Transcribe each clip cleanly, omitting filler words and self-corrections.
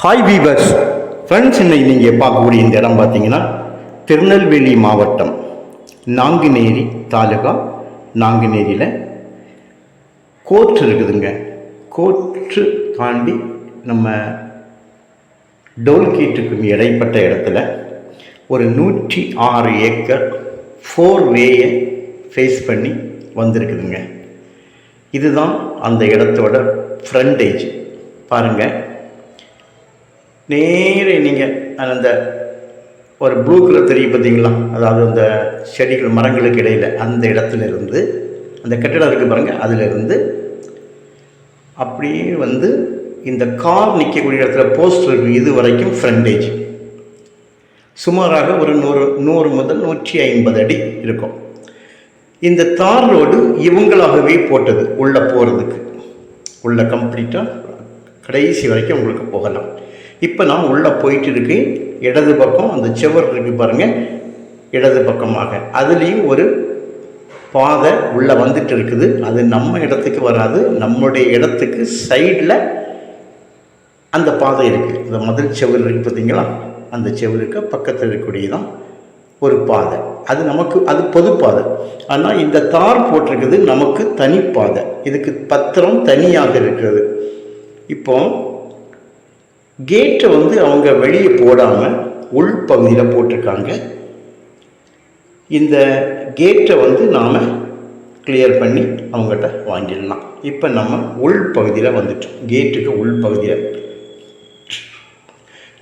Hi viewers friends, இன்னைக்கு நீங்கள் பார்க்கக்கூடிய இந்த இடம் பார்த்தீங்கன்னா திருநெல்வேலி மாவட்டம் நாங்குநேரி தாலுகா. நாங்குநேரியில் கோர்ட் இருக்குதுங்க. கோர்ட்டு தாண்டி நம்ம டோல்கேட்டுக்கும் இடைப்பட்ட இடத்துல ஒரு 106 ஏக்கர் 4 வேயை ஃபேஸ் பண்ணி வந்திருக்குதுங்க. இதுதான் அந்த இடத்தோட ஃப்ரண்டேஜ். பாருங்கள், நேரே நீங்கள் அந்த ஒரு ப்ளூ கலர் தெரியும் பார்த்தீங்களா, அதாவது அந்த செடிகள் மரங்களுக்கு இடையில் அந்த இடத்துல இருந்து அந்த கட்டிடம் இருக்குது பாருங்கள், அதிலிருந்து அப்படியே வந்து இந்த கார் நிற்கக்கூடிய இடத்துல போஸ்ட் இருக்குது. இது வரைக்கும் ஃப்ரண்டேஜ் சுமாராக ஒரு 100 முதல் 150 அடி இருக்கும். இந்த தார் ரோடு இவங்களாகவே போட்டது. உள்ளே போகிறதுக்கு உள்ள கம்ப்ளீட்டாக கடைசி வரைக்கும் உங்களுக்கு போகலாம். இப்போ நான் உள்ளே போயிட்டு இருக்கேன். இடது பக்கம் அந்த செவர் இருக்குது பாருங்கள், இடது பக்கமாக அதுலேயும் ஒரு பாதை உள்ளே வந்துட்டு இருக்குது. அது நம்ம இடத்துக்கு வராது, நம்முடைய இடத்துக்கு சைடில் அந்த பாதை இருக்குது. இந்த மதில் செவர் இருக்குது பார்த்தீங்களா, அந்த செவருக்கு பக்கத்தில் இருக்கக்கூடியதான் ஒரு பாதை. அது நமக்கு அது பொது பாதை. ஆனால் இந்த தார் போட்டிருக்குது நமக்கு தனிப்பாதை. இதுக்கு பத்திரம் தனியாக இருக்கிறது. இப்போ கேட்டை வந்து அவங்க வெளியே போடாமல் உள்பகுதியில் போட்டிருக்காங்க. இந்த கேட்டை வந்து நாம் கிளியர் பண்ணி அவங்ககிட்ட வாங்கிடலாம். இப்போ நம்ம உள்பகுதியில் வந்துட்டோம். கேட்டுக்கு உள்பகுதியில்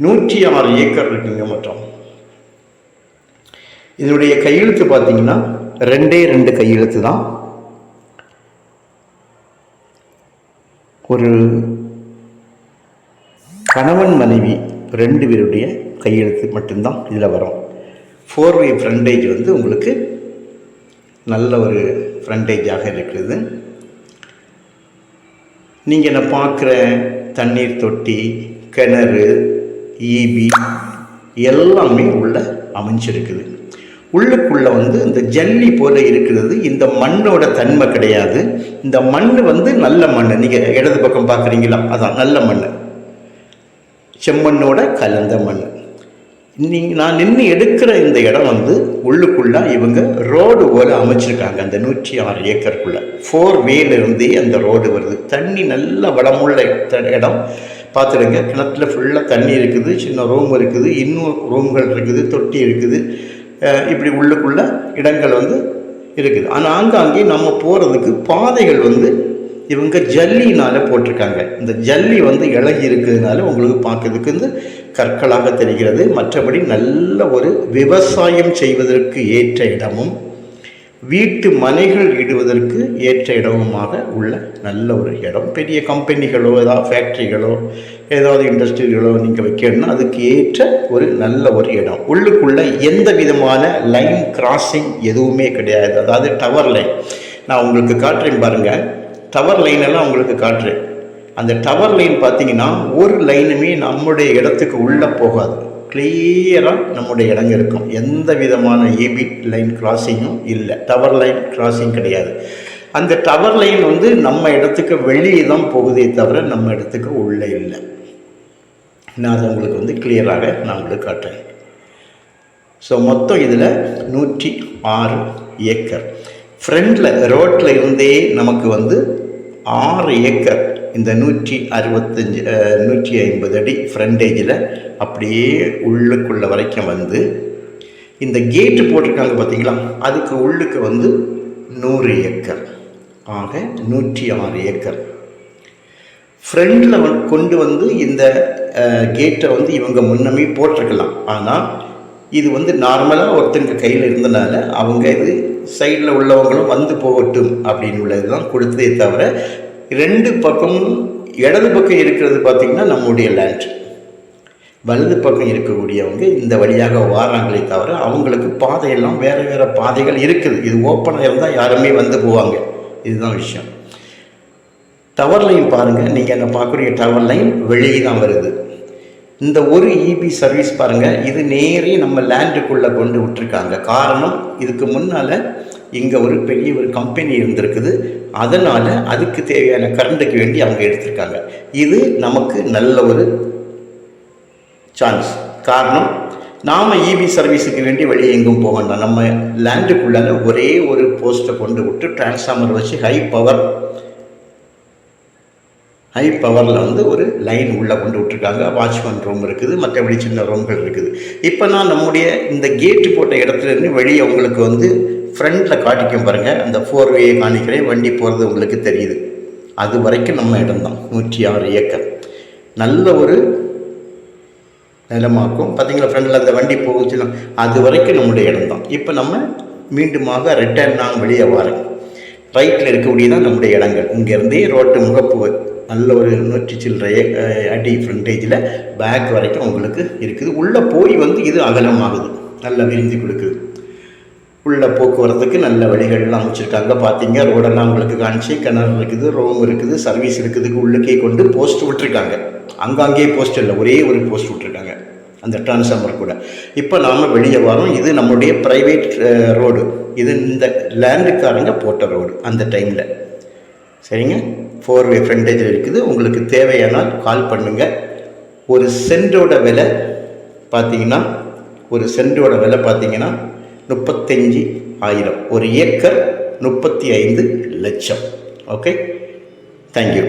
106 ஏக்கர் இருக்குங்க மொத்தம். இதனுடைய கையெழுத்து பார்த்தீங்கன்னா 2 கையெழுத்து தான். ஒரு கணவன் மனைவி 2 பேருடைய கையெழுத்து மட்டும்தான் இதில் வரும். 4 வே ஃப்ரண்டேஜ் வந்து உங்களுக்கு நல்ல ஒரு ஃப்ரண்டேஜாக இருக்குது. நீங்கள் என்ன பார்க்குற தண்ணீர் தொட்டி, கிணறு, ஈபி எல்லாமே உள்ள அமைஞ்சிருக்குது. உள்ளுக்குள்ளே வந்து இந்த ஜல்லி போல இருக்கிறது. இந்த மண்ணோட தன்மை கிடையாது. இந்த மண் வந்து நல்ல மண். நீங்கள் இடது பக்கம் பார்க்குறீங்களா, அதான் நல்ல மண், செம்மண்ணோட கலந்த மண். நான் நின்று எடுக்கிற இந்த இடம் வந்து உள்ளுக்குள்ளே இவங்க ரோடு போல அமைச்சிருக்காங்க. அந்த 106 ஏக்கருக்குள்ளே 4 வேலிருந்தே அந்த ரோடு வருது. தண்ணி நல்ல வளமுள்ள இடம். பார்த்துடுங்க, கிணத்துல ஃபுல்லாக தண்ணி இருக்குது, சின்ன ரூம் இருக்குது, இன்னும் ரூம்கள் இருக்குது, தொட்டி இருக்குது. இப்படி உள்ளுக்குள்ள இடங்கள் வந்து இருக்குது. ஆனால் ஆங்காங்கே நம்ம போகிறதுக்கு பாதைகள் வந்து இவங்க ஜல்லினால் போட்டிருக்காங்க. இந்த ஜல்லி வந்து இழகி இருக்கிறதுனால உங்களுக்கு பார்க்கறதுக்கு வந்து கற்களாக தெரிகிறது. மற்றபடி நல்ல ஒரு விவசாயம் செய்வதற்கு ஏற்ற இடமும் வீட்டு மனைகள் இடுவதற்கு ஏற்ற இடமுமாக உள்ள நல்ல ஒரு இடம். பெரிய கம்பெனிகளோ ஏதாவது ஃபேக்ட்ரிகளோ ஏதாவது இண்டஸ்ட்ரிகளோ நீங்கள் வைக்கணும்னா அதுக்கு ஏற்ற ஒரு நல்ல ஒரு இடம். உள்ளுக்குள்ளே எந்த விதமான லைன் கிராசிங் எதுவுமே கிடையாது. அதாவது டவர் லைன் நான் உங்களுக்கு காட்டுறேன் பாருங்கள். டவர் லைனெல்லாம் உங்களுக்கு காட்டுறேன். அந்த டவர் லைன் பார்த்தீங்கன்னா ஒரு லைனுமே நம்முடைய இடத்துக்கு உள்ளே போகாது. கிளியராக நம்முடைய இடங்க இருக்கும். எந்த விதமான ஏபி லைன் கிராசிங்கும் இல்லை. டவர் லைன் கிராசிங் கிடையாது. அந்த டவர் லைன் வந்து நம்ம இடத்துக்கு வெளியே தான் போகுதே தவிர நம்ம இடத்துக்கு உள்ளே இல்லை. நான் அதை உங்களுக்கு வந்து கிளியராக நான் உங்களுக்கு காட்டுறேன். ஸோ மொத்தம் இதில் 106 ஏக்கர். ஃப்ரண்டில் ரோட்டில் இருந்தே நமக்கு வந்து 6 ஏக்கர் இந்த 150 அடி ஃப்ரண்டேஜில் அப்படியே உள்ளுக்குள்ள வரைக்கும் வந்து இந்த கேட்டு போட்டிருக்காங்க பார்த்தீங்களா, அதுக்கு உள்ளுக்கு வந்து 100 ஏக்கர். ஆக 106 ஏக்கர். ஃப்ரண்டில் கொண்டு வந்து இந்த கேட்டை வந்து இவங்க முன்னமே போட்டிருக்கலாம். ஆனால் இது வந்து நார்மலாக ஒருத்தங்க கையில் இருந்தனால அவங்க இது சைடில் உள்ளவங்களும் வந்து போகட்டும் அப்படின்னு உள்ளது தான் கொடுத்ததே தவிர 2 பக்கமும் இடது பக்கம் இருக்கிறது பார்த்திங்கன்னா நம்முடைய லேண்ட், வலது பக்கம் இருக்கக்கூடியவங்க இந்த வழியாக வாராங்களே தவிர அவங்களுக்கு பாதையெல்லாம் வேறு வேறு பாதைகள் இருக்குது. இது ஓப்பனாக இருந்தால் யாருமே வந்து போவாங்க. இதுதான் விஷயம். டவர் லைன் பாருங்கள், நீங்கள் என்ன பார்க்கக்கூடிய டவர் லைன் வெளியே தான் வருது. இந்த ஒரு இபி சர்வீஸ் பாருங்கள், இது நேரே நம்ம லேண்டுக்குள்ளே கொண்டு விட்டுருக்காங்க. காரணம், இதுக்கு முன்னால் இங்கே ஒரு பெரிய ஒரு கம்பெனி இருந்திருக்குது. அதனால் அதுக்கு தேவையான கரண்ட்டுக்கு வேண்டி அவங்க எடுத்திருக்காங்க. இது நமக்கு நல்ல ஒரு சான்ஸ். காரணம், நாம் இபி சர்வீஸுக்கு வேண்டி வெளியே எங்கும் போகணும். நம்ம லேண்டுக்குள்ளால ஒரே ஒரு போஸ்ட்டை கொண்டு விட்டு டிரான்ஸ்ஃபார்மர் வச்சு ஹை பவரில் வந்து ஒரு லைன் உள்ளே கொண்டு விட்டுருக்காங்க. வாட்ச்மேன் ரூம் இருக்குது, மற்றபடி சின்ன ரூம்கள் இருக்குது. இப்போ நான் நம்முடைய இந்த கேட்டு போட்ட இடத்துலேருந்து வெளியே உங்களுக்கு வந்து ஃப்ரண்டில் காட்டிக்கும் பாருங்கள், அந்த 4 வேயை காணிக்கிறேன், வண்டி போகிறது உங்களுக்கு தெரியுது. அது வரைக்கும் நம்ம இடம்தான் 106 ஏக்கர். நல்ல ஒரு நிலமாக்கும் பார்த்தீங்களா, ஃப்ரண்டில் அந்த வண்டி போகுச்சுன்னா அது வரைக்கும் நம்முடைய இடம்தான். இப்போ நம்ம மீண்டுமாக ரிட்டர்ன் நான் வெளியே வரேன். ரைட்டில் இருக்கக்கூடியதான் நம்முடைய இடங்கள். இங்கேருந்தே ரோட்டு முகப்பு நல்ல ஒரு 100 சில்லறை அடி ஃப்ரண்டேஜில் பேக் வரைக்கும் உங்களுக்கு இருக்குது. உள்ளே போய் வந்து இது அகலமாகுது, நல்லா விரிஞ்சு கொடுக்குது. உள்ள போக்குவரத்துக்கு நல்ல வழிகள்லாம் அமைச்சிருக்காங்க. பார்த்தீங்க, ரோடெல்லாம் உங்களுக்கு காணிச்சு, கிணறு இருக்குது, ரூம் இருக்குது, சர்வீஸ் இருக்குதுக்கு உள்ளுக்கே கொண்டு போஸ்ட் விட்டுருக்காங்க. அங்கங்கே போஸ்ட் இல்லை, ஒரே ஒரு போஸ்ட் விட்டுருக்காங்க அந்த டிரான்ஸ்ஃபார்மர் கூட. இப்போ நாம் வெளியே வரோம். இது நம்முடைய ப்ரைவேட் ரோடு. இது இந்த லேண்டுக்காரங்க போட்ட ரோடு அந்த டைமில். சரிங்க, 4 வே ஃப்ரண்டேஜில் இருக்குது. உங்களுக்கு தேவையானால் கால் பண்ணுங்கள். ஒரு சென்டோட விலை பார்த்தீங்கன்னா 35,000. ஒரு ஏக்கர் 35 லட்சம். Okay, thank you.